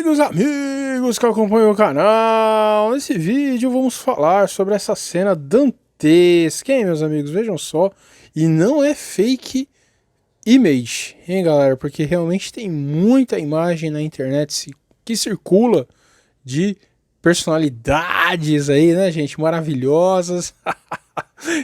Queridos amigos que acompanham o canal, nesse vídeo vamos falar sobre essa cena dantesca, hein, meus amigos? Vejam só, e não é fake image, hein, galera? Porque realmente tem muita imagem na internet que circula de personalidades aí, né, gente, maravilhosas,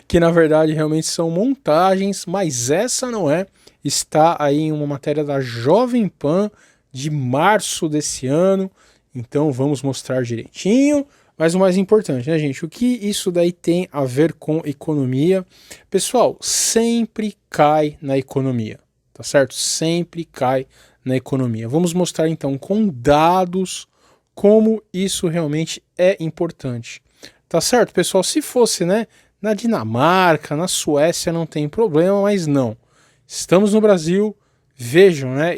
que na verdade realmente são montagens, mas essa não é. Está aí em uma matéria da Jovem Pan de março desse ano, então vamos mostrar direitinho. Mas o mais importante, né, gente, o que isso daí tem a ver com economia? Pessoal, sempre cai na economia, tá certo? Sempre cai na economia. Vamos mostrar então com dados como isso realmente é importante, tá certo, pessoal? Se fosse, né, na Dinamarca, na Suécia não tem problema, mas não. Estamos no Brasil, vejam, né,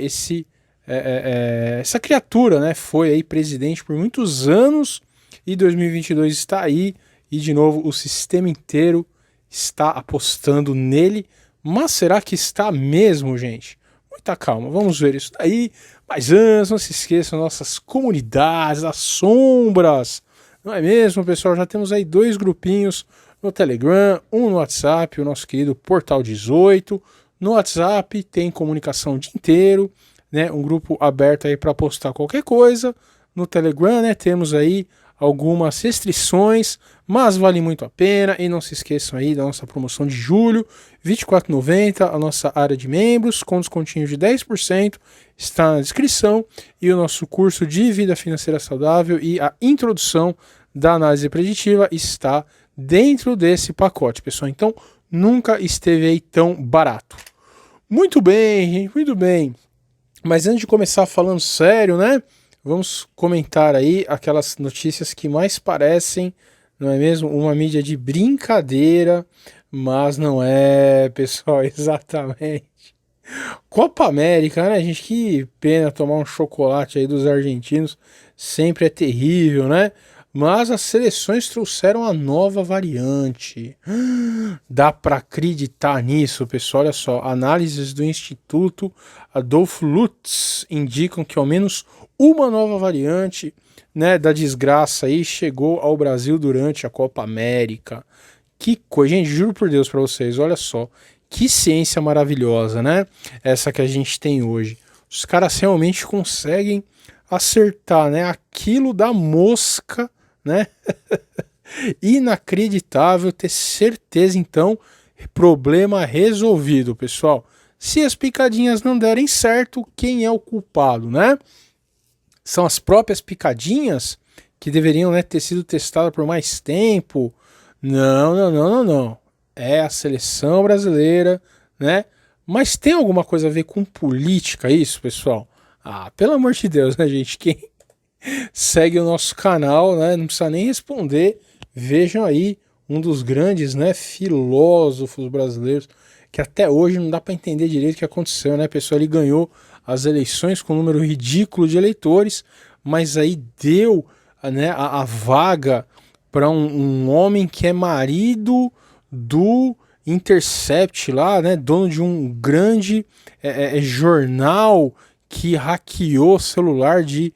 essa criatura, né, foi aí presidente por muitos anos e 2022 está aí e de novo o sistema inteiro está apostando nele, mas será que está mesmo, gente? Muita calma, vamos ver isso daí, mas antes não se esqueçam nossas comunidades, as sombras, não é mesmo, pessoal? Já temos aí 2 grupinhos no Telegram, um no WhatsApp, o nosso querido Portal 18, no WhatsApp tem comunicação o dia inteiro, né, um grupo aberto aí para postar qualquer coisa. No Telegram, né, temos aí algumas restrições, mas vale muito a pena. E não se esqueçam aí da nossa promoção de julho, R$ 24,90, a nossa área de membros, com descontinho de 10%, está na descrição. E o nosso curso de vida financeira saudável e a introdução da análise preditiva está dentro desse pacote, pessoal. Então, nunca esteve aí tão barato. Muito bem, gente, muito bem. Mas antes de começar falando sério, né? Vamos comentar aí aquelas notícias que mais parecem, não é mesmo? Uma mídia de brincadeira, mas não é, pessoal, exatamente. Copa América, né, gente? Que pena tomar um chocolate aí dos argentinos, sempre é terrível, né? Mas as seleções trouxeram a nova variante. Dá para acreditar nisso, pessoal? Olha só, análises do Instituto Adolfo Lutz indicam que ao menos uma nova variante, né, da desgraça aí chegou ao Brasil durante a Copa América. Que coisa, gente, juro por Deus para vocês, olha só, que ciência maravilhosa, né? Essa que a gente tem hoje. Os caras realmente conseguem acertar, né, aquilo da mosca, né? Inacreditável, ter certeza então, problema resolvido, pessoal. Se as picadinhas não derem certo, quem é o culpado, né? São as próprias picadinhas que deveriam, né, ter sido testadas por mais tempo. Não, não, não, não, não. É a seleção brasileira, né? Mas tem alguma coisa a ver com política isso, pessoal? Ah, pelo amor de Deus, né, gente? Quem segue o nosso canal, né, não precisa nem responder. Vejam aí um dos grandes, né, filósofos brasileiros, que até hoje não dá para entender direito o que aconteceu, né, pessoal? Ele ganhou as eleições com um número ridículo de eleitores, mas aí deu, né, a vaga para um homem que é marido do Intercept lá, né, dono de um grande jornal que hackeou celular de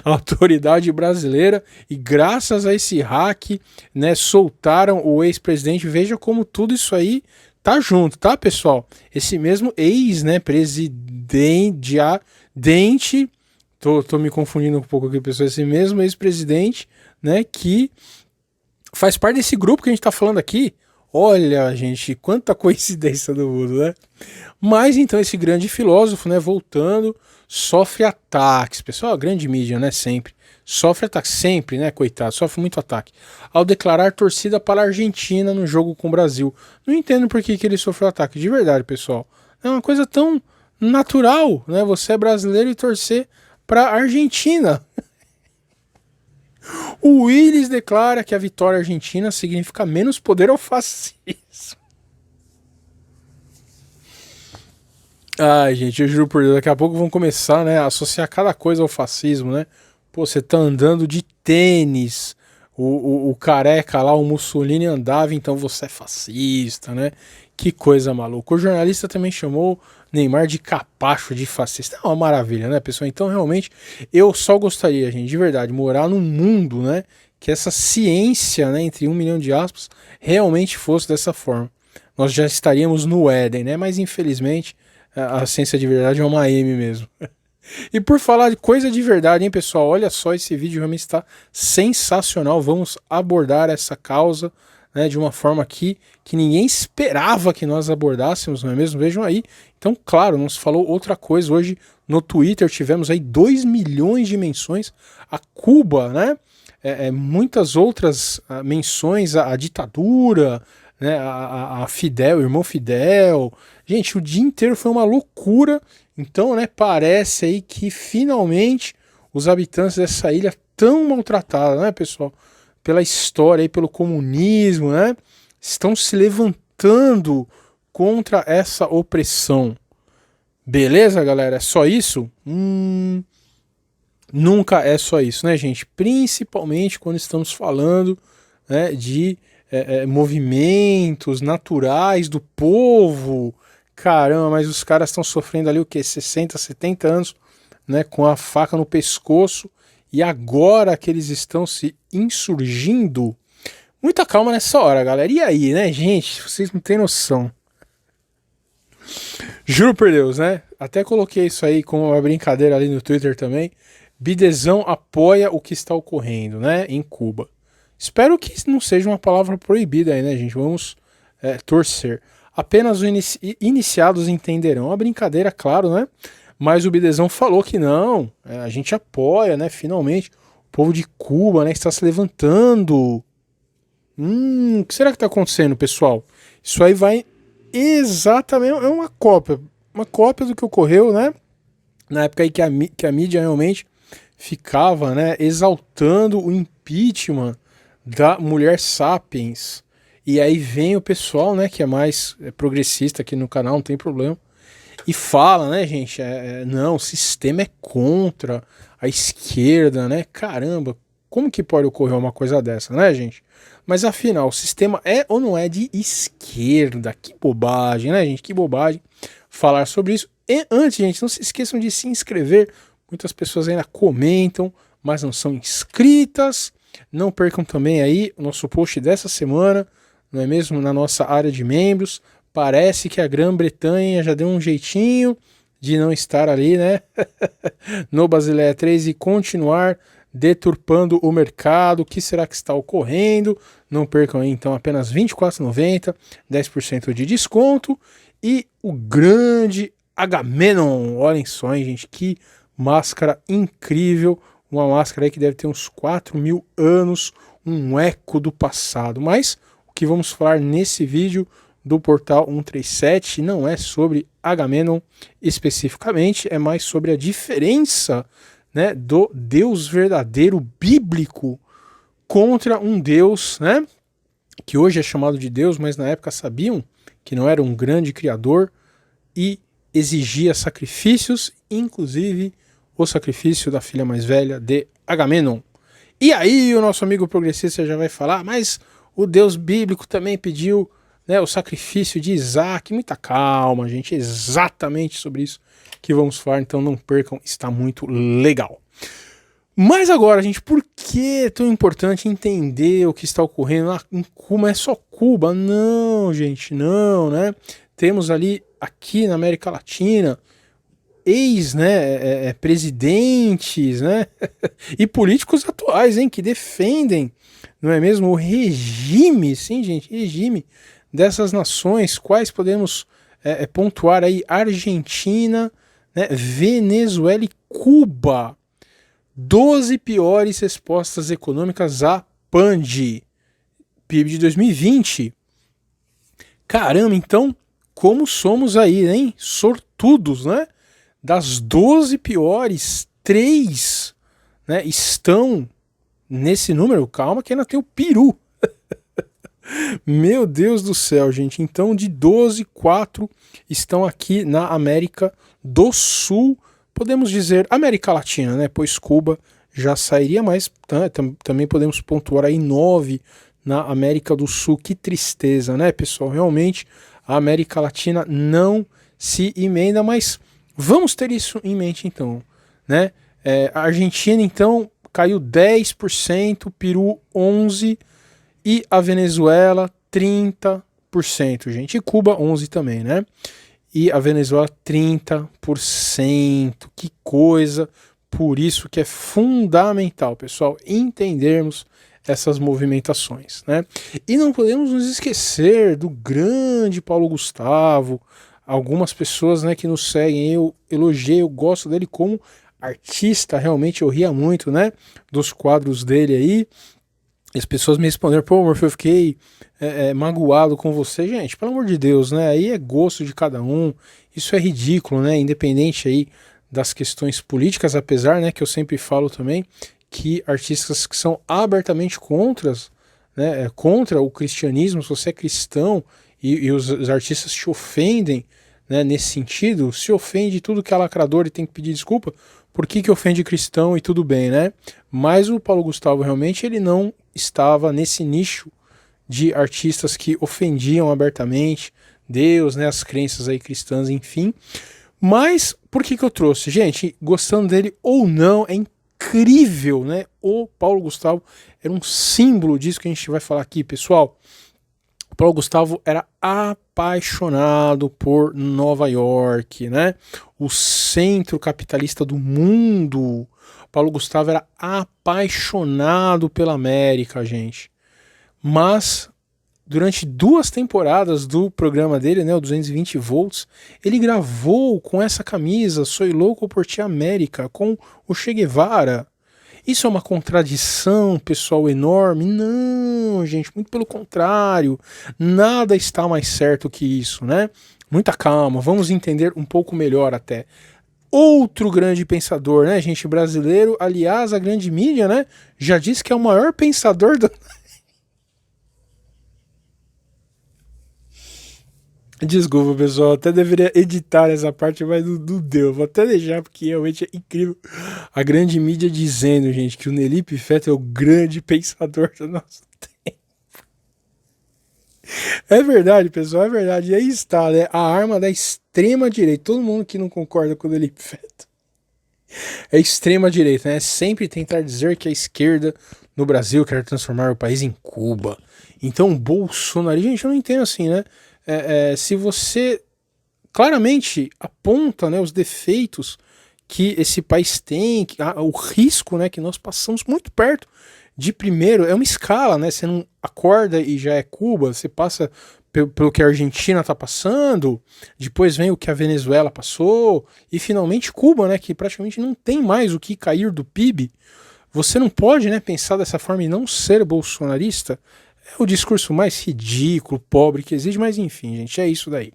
autoridade brasileira, e graças a esse hack, né, soltaram o ex-presidente. Veja como tudo isso aí tá junto, tá, pessoal? Esse mesmo ex, né, presidente, tô me confundindo um pouco aqui, pessoal, esse mesmo ex-presidente, né, que faz parte desse grupo que a gente tá falando aqui. Olha, gente, quanta coincidência do mundo, né? Mas então esse grande filósofo, né, voltando, sofre ataques, pessoal, a grande mídia, né, sempre sofre ataques, sempre, né, coitado, sofre muito ataque, ao declarar torcida para a Argentina no jogo com o Brasil. Não entendo por que ele sofreu ataque, de verdade, pessoal. É uma coisa tão natural, né, você é brasileiro e torcer para a Argentina. O Willis declara que a vitória argentina significa menos poder ao fascismo. Ai, gente, eu juro por Deus, daqui a pouco vão começar, né, a associar cada coisa ao fascismo, né? Pô, você tá andando de tênis, o careca lá, o Mussolini andava, então você é fascista, né? Que coisa maluca. O jornalista também chamou, Neymar de capacho, de fascista. É uma maravilha, né, pessoal? Então, realmente, eu só gostaria, gente, de verdade, morar num mundo, né, que essa ciência, né, entre 1 milhão de aspas, realmente fosse dessa forma. Nós já estaríamos no Éden, né? Mas, infelizmente, a ciência de verdade é uma M mesmo. E por falar de coisa de verdade, hein, pessoal? Olha só, esse vídeo realmente está sensacional. Vamos abordar essa causa, né, de uma forma aqui que ninguém esperava que nós abordássemos, não é mesmo? Vejam aí. Então, claro, não se falou outra coisa. Hoje no Twitter tivemos aí 2 milhões de menções a Cuba, né? Muitas outras menções à ditadura, né? A Fidel, o irmão Fidel. Gente, o dia inteiro foi uma loucura. Então, né, parece aí que finalmente os habitantes dessa ilha tão maltratados, né, pessoal, pela história e pelo comunismo, né, estão se levantando contra essa opressão. Beleza, galera? É só isso? Nunca é só isso, né, gente? Principalmente quando estamos falando, né, de movimentos naturais do povo. Caramba, mas os caras estão sofrendo ali o quê? 60, 70 anos, né, com a faca no pescoço, e agora que eles estão se insurgindo. Muita calma nessa hora, galera. E aí, né, gente? Vocês não têm noção. Juro por Deus, né? Até coloquei isso aí como uma brincadeira ali no Twitter também. Bidezão apoia o que está ocorrendo, né, em Cuba. Espero que não seja uma palavra proibida aí, né, gente? Vamos torcer. Apenas os iniciados entenderão. A brincadeira, claro, né? Mas o Bidezão falou que não, a gente apoia, né? Finalmente, o povo de Cuba, né, está se levantando. O que será que está acontecendo, pessoal? Isso aí vai exatamente, é uma cópia do que ocorreu, né? Na época aí que a mídia realmente ficava, né, exaltando o impeachment da mulher Sapiens. E aí vem o pessoal, né, que é mais progressista aqui no canal, não tem problema, e fala, né, gente, não, o sistema é contra a esquerda, né, caramba, como que pode ocorrer uma coisa dessa, né, gente? Mas afinal, o sistema é ou não é de esquerda? Que bobagem, né, gente, que bobagem falar sobre isso. E antes, gente, não se esqueçam de se inscrever, muitas pessoas ainda comentam, mas não são inscritas. Não percam também aí o nosso post dessa semana, não é mesmo? Na nossa área de membros. Parece que a Grã-Bretanha já deu um jeitinho de não estar ali, né? no Basileia 3 e continuar deturpando o mercado. O que será que está ocorrendo? Não percam aí, então, apenas R$ 24,90, 10% de desconto. E o grande Agamenon. Olhem só, hein, gente, que máscara incrível. Uma máscara aí que deve ter uns 4.000 anos, um eco do passado. Mas o que vamos falar nesse vídeo do Portal 137 não é sobre Agamenon especificamente, é mais sobre a diferença, né, do Deus verdadeiro bíblico contra um Deus, né, que hoje é chamado de Deus, mas na época sabiam que não era um grande criador e exigia sacrifícios, inclusive o sacrifício da filha mais velha de Agamenon. E aí o nosso amigo progressista já vai falar, mas o Deus bíblico também pediu, né, o sacrifício de Isaac. Muita calma, gente, é exatamente sobre isso que vamos falar, então não percam, está muito legal. Mas agora, gente, por que é tão importante entender o que está ocorrendo lá em Cuba? É só Cuba? Não, gente, não, né? Temos ali, aqui na América Latina, né, presidentes, né, e políticos atuais, hein, que defendem, não é mesmo, o regime, sim, gente, regime dessas nações. Quais podemos pontuar aí? Argentina, né, Venezuela e Cuba. 12 piores respostas econômicas à PAND, PIB de 2020. Caramba, então, como somos aí, hein? Sortudos, né? Das 12 piores, 3, né, estão nesse número. Calma que ainda tem o Peru. Meu Deus do céu, gente. Então, de 12, 4 estão aqui na América do Sul. Podemos dizer América Latina, né? Pois Cuba já sairia, mas também podemos pontuar aí 9 na América do Sul. Que tristeza, né, pessoal? Realmente, a América Latina não se emenda, mas vamos ter isso em mente então, né? A Argentina então caiu 10%, Peru 11% e a Venezuela 30%, gente. E Cuba 11% também, né? E a Venezuela 30%. Que coisa! Por isso que é fundamental, pessoal, entendermos essas movimentações, né? E não podemos nos esquecer do grande Paulo Gustavo. Algumas pessoas, né, que nos seguem, eu elogiei, eu gosto dele como artista, realmente eu ria muito, né, dos quadros dele aí. E as pessoas me responderam, pô, Morfeu, eu fiquei magoado com você. Gente, pelo amor de Deus, né? Aí é gosto de cada um. Isso é ridículo, né? Independente aí das questões políticas, apesar, né, que eu sempre falo também que artistas que são abertamente né, contra o cristianismo, se você é cristão e os artistas te ofendem, né, nesse sentido, se ofende tudo que é lacrador e tem que pedir desculpa, por que ofende cristão e tudo bem, né? Mas o Paulo Gustavo realmente ele não estava nesse nicho de artistas que ofendiam abertamente Deus, né, as crenças aí cristãs, enfim. Mas por que eu trouxe? Gente, gostando dele ou não, é incrível, né? O Paulo Gustavo era um símbolo disso que a gente vai falar aqui, pessoal. O Paulo Gustavo era apaixonado por Nova York, né? O centro capitalista do mundo. Paulo Gustavo era apaixonado pela América, gente. Mas durante 2 temporadas do programa dele, né, o 220 volts, ele gravou com essa camisa "Soy louco por ti América", com o Che Guevara. Isso é uma contradição, pessoal, enorme? Não, gente, muito pelo contrário. Nada está mais certo que isso, né? Muita calma, vamos entender um pouco melhor até. Outro grande pensador, né, gente, brasileiro, aliás, a grande mídia, né, já disse que é o maior pensador do... Desculpa, pessoal, até deveria editar essa parte, mas não deu. Vou até deixar, porque realmente é incrível. A grande mídia dizendo, gente, que o Nelipe Feto é o grande pensador do nosso tempo. É verdade, pessoal, é verdade. E aí está, né? A arma da extrema-direita. Todo mundo que não concorda com o Nelipe Feto é extrema-direita, né? Sempre tentar dizer que a esquerda no Brasil quer transformar o país em Cuba. Então, Bolsonaro... Gente, eu não entendo assim, né? Se você claramente aponta, né, os defeitos que esse país tem, o risco, né, que nós passamos muito perto de, primeiro, é uma escala, né, você não acorda e já é Cuba, você passa pelo que a Argentina está passando, depois vem o que a Venezuela passou, e finalmente Cuba, né, que praticamente não tem mais o que cair do PIB. Você não pode, né, pensar dessa forma e não ser bolsonarista. É o discurso mais ridículo, pobre que existe, mas enfim, gente, é isso daí.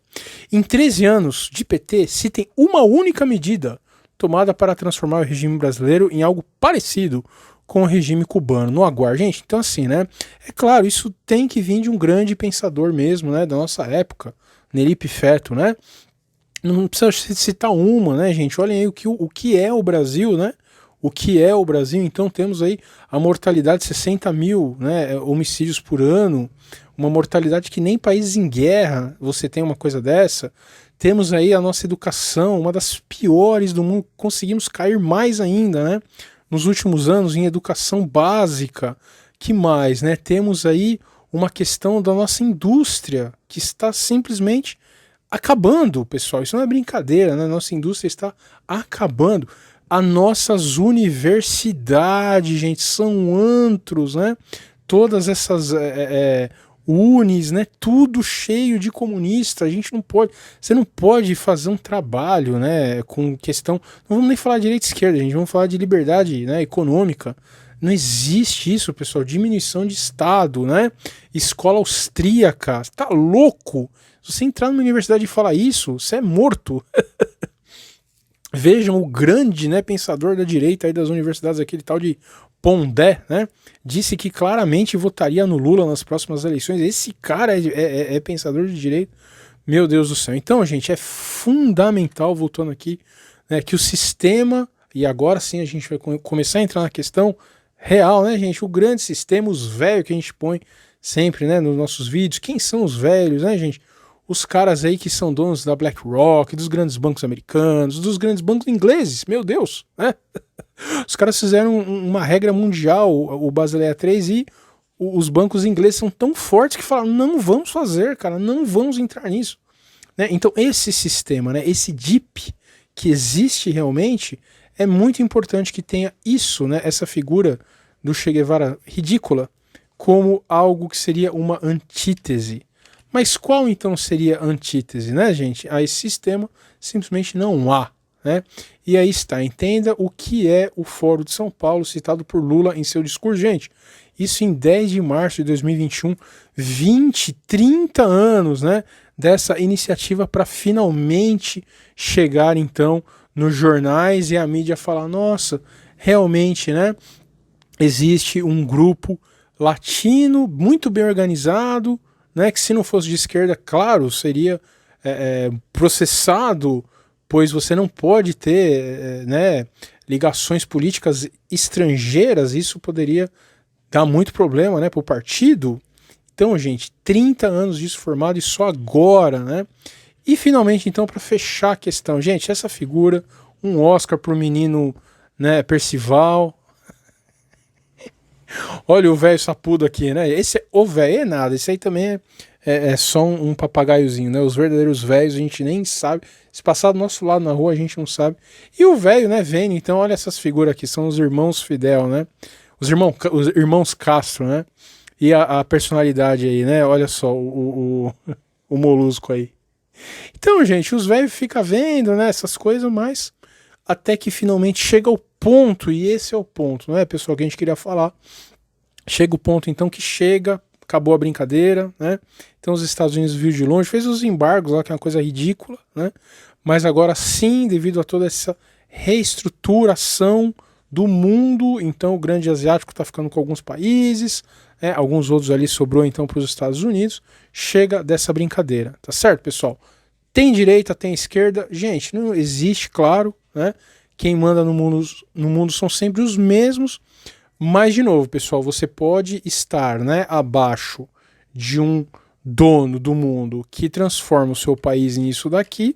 Em 13 anos de PT, se tem uma única medida tomada para transformar o regime brasileiro em algo parecido com o regime cubano. No aguardo, gente, então assim, né? É claro, isso tem que vir de um grande pensador mesmo, né? Da nossa época, Nelipe Feto, né? Não precisa citar uma, né, gente? Olhem aí o que é o Brasil, né? O que é o Brasil? Então temos aí a mortalidade de 60 mil, né, homicídios por ano, uma mortalidade que nem países em guerra você tem uma coisa dessa. Temos aí a nossa educação, uma das piores do mundo, conseguimos cair mais ainda, né, nos últimos anos em educação básica. Que mais, né? Temos aí uma questão da nossa indústria que está simplesmente acabando, pessoal. Isso não é brincadeira, né? Nossa indústria está acabando. As nossas universidades, gente, são antros, né? Todas essas unis, né? Tudo cheio de comunista. A gente não pode, você não pode fazer um trabalho, né? Com questão, não vamos nem falar de direita e esquerda, gente, vamos falar de liberdade, né, econômica. Não existe isso, pessoal. Diminuição de Estado, né? Escola austríaca. Você tá louco? Se você entrar numa universidade e falar isso, você é morto. Vejam o grande, né, pensador da direita aí das universidades, aquele tal de Pondé, né, disse que claramente votaria no Lula nas próximas eleições. Esse cara é pensador de direita. Meu Deus do céu. Então, gente, é fundamental, voltando aqui, né, que o sistema, e agora sim a gente vai começar a entrar na questão real, né, gente, o grande sistema, os velhos que a gente põe sempre, né, nos nossos vídeos. Quem são os velhos, né, gente? os caras aí que são donos da BlackRock, dos grandes bancos americanos, dos grandes bancos ingleses, meu Deus, né? Os caras fizeram uma regra mundial, o Basileia 3, e os bancos ingleses são tão fortes que falam, não vamos fazer, cara, não vamos entrar nisso. Né? Então esse sistema, né, esse DIP que existe realmente, é muito importante que tenha isso, né, essa figura do Che Guevara ridícula, como algo que seria uma antítese. Mas qual então seria a antítese, né, gente? A esse sistema simplesmente não há. Né? E aí está, entenda o que é o Fórum de São Paulo citado por Lula em seu discurso. Gente, isso em 10 de março de 2021, 20, 30 anos, né, dessa iniciativa para finalmente chegar então nos jornais e a mídia falar, nossa, realmente, né, existe um grupo latino muito bem organizado, né, que se não fosse de esquerda, claro, seria processado, pois você não pode ter né, ligações políticas estrangeiras, isso poderia dar muito problema, né, para o partido. Então, gente, 30 anos disso formado e só agora, né? E finalmente, então, para fechar a questão, gente, essa figura, um Oscar pro menino, né, Percival. Olha o velho sapudo aqui, né? Esse é o velho, é nada, esse aí também é só um papagaiozinho, né? Os verdadeiros velhos a gente nem sabe. Se passar do nosso lado na rua a gente não sabe. E o velho, né, vem, então olha essas figuras aqui, são os irmãos Fidel, né? Os irmãos Castro, né? E a personalidade aí, né? Olha só o molusco aí. Então, gente, os velhos ficam vendo, né, essas coisas, mas até que finalmente chega o ponto, e esse é o ponto, né, pessoal, que a gente queria falar. Chega o ponto, então, que chega, acabou a brincadeira, né? Então os Estados Unidos viu de longe, fez os embargos lá, que é uma coisa ridícula, né? Mas agora sim, devido a toda essa reestruturação do mundo, então o grande asiático está ficando com alguns países, né, alguns outros ali sobrou então para os Estados Unidos, chega dessa brincadeira, tá certo, pessoal? Tem direita, tem esquerda, gente, não existe, claro, né? Quem manda no mundo são sempre os mesmos, mas de novo, pessoal, você pode estar, né, abaixo de um dono do mundo que transforma o seu país nisso daqui,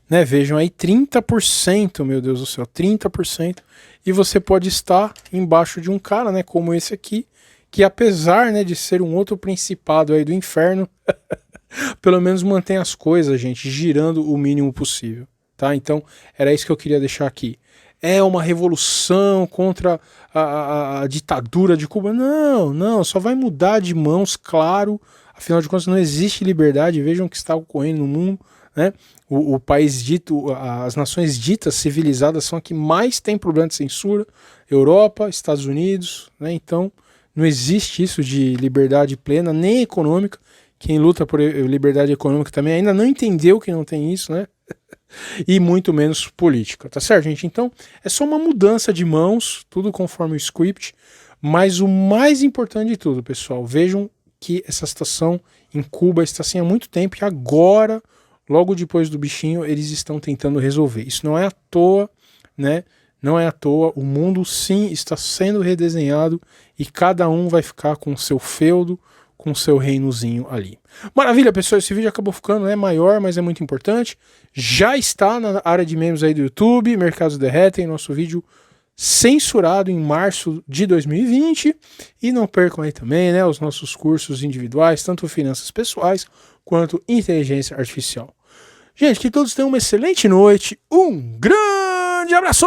né, vejam aí, 30%, meu Deus do céu, 30%, e você pode estar embaixo de um cara, né, como esse aqui, que apesar, né, de ser um outro principado aí do inferno, pelo menos mantém as coisas, gente, girando o mínimo possível, tá? Então, era isso que eu queria deixar aqui. É uma revolução contra a ditadura de Cuba? Não, não, só vai mudar de mãos, claro, afinal de contas não existe liberdade, vejam o que está ocorrendo no mundo, né? O país dito, as nações ditas civilizadas são a que mais tem problema de censura, Europa, Estados Unidos, né? Então não existe isso de liberdade plena, nem econômica. Quem luta por liberdade econômica também ainda não entendeu que não tem isso, né? E muito menos política, tá certo, gente? Então é só uma mudança de mãos, tudo conforme o script, mas o mais importante de tudo, pessoal, vejam que essa situação em Cuba está assim há muito tempo e agora, logo depois do bichinho, eles estão tentando resolver. Isso não é à toa, né? Não é à toa, o mundo sim está sendo redesenhado e cada um vai ficar com o seu feudo, com o seu reinozinho ali. Maravilha, pessoal, esse vídeo acabou ficando, né, maior, mas é muito importante. Já está na área de membros aí do YouTube, Mercados Derretem, nosso vídeo censurado em março de 2020. E não percam aí também, né, os nossos cursos individuais, tanto finanças pessoais quanto inteligência artificial. Gente, que todos tenham uma excelente noite, um grande abraço!